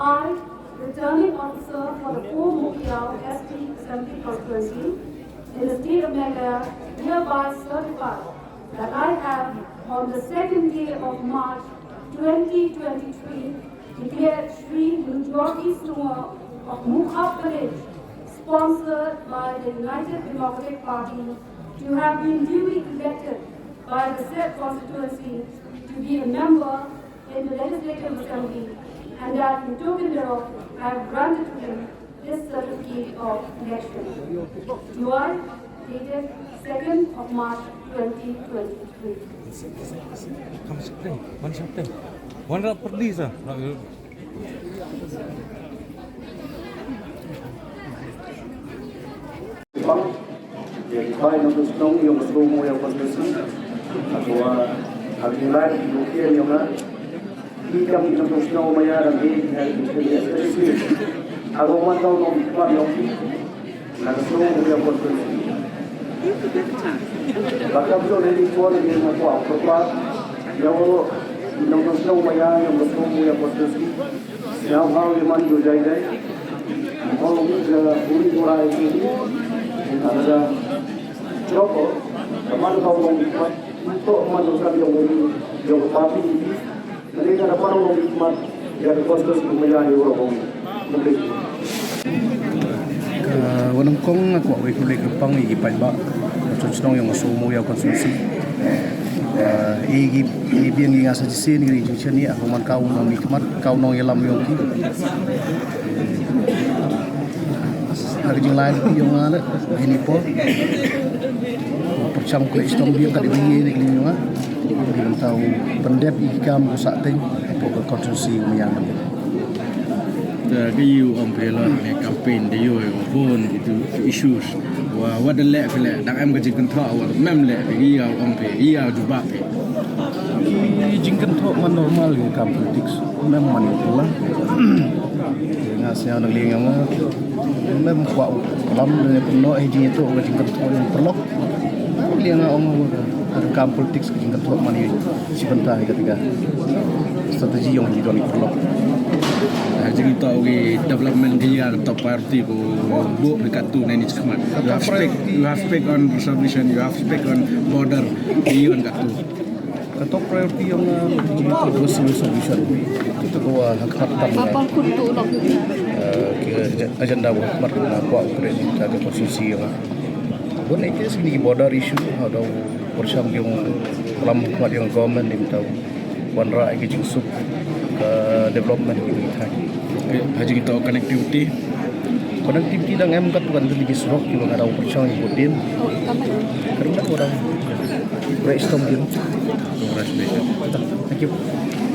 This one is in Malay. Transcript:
I, returning officer for the 4 Mukiao ST Assembly Constituency in the state of Meghalaya, hereby certify that I have, on the second day of March 2023, declared Shri Nujwaki Snowar of Mukha Village, sponsored by the United Democratic Party, to have been duly elected by the said constituency to be a member in the Legislative Assembly, and that in token thereof I have granted to him this certificate of election. Do I, dated 2nd of March 2023. One chapter. One rap per day, sir. Jadi baik untuk senang yang berseluruh yang konstitusi atau agilai bukan yang nak kita untuk senang maya dan hari ini aku mantau nombor empat yang nak senang yang konstitusi. Bahkan kalau dari luar negeri atau apa yang untuk senang maya yang berseluruh yang konstitusi yang hal yang mana juga kalau kita uri mulai ini ada Joko, teman kau hikmat untuk memasukkan yang parti ini. Mereka dapat orang hikmat yang konstitusi menjadi orang mungkin. Wanang kong aku awak kulit kepang igi pajak, cuci yang masuk mu yang konstitusi. Igi biang igi asal jisin igi cuci ni aku man kau nong hikmat kau nong yang lam yongki. Hari yang lain yang ada ini pun percam kulit Islam dia kat dia ni kelima mah dia tahu pendep ikam rusak ting apa konstitusi yang the you on pelon ne campaign de yo phone itu issues wa what the left le dak am gajin control wa mem le dia on pe dia jubak pe jingkan tu man normal ke kam politics memang itulah ngasih orang liang mah memang kuat dalam dengan penuh hiji itu jingkan tu yang perlu liang orang ada kam politik jingkan tu mani sebentar ketika strategi yang hidup ni perlu jadi tahu development dia top priority ko bu dekat tu nani cemat you have speak on resolution you have speak on border beyond kat tu top priority yang itu solution itu gua hak tam Apa kuntu nak ke agenda buat market kuat kredit ada konstitusi yang bukan itu sini border issue ada bersama yang dalam kuat yang government yang tahu wanra ke jusuk ke development ini kan haji kita connectivity dan em kat bukan lagi serok juga ada bersama yang buatin kerana orang brainstorm gitu. Thank Thank you.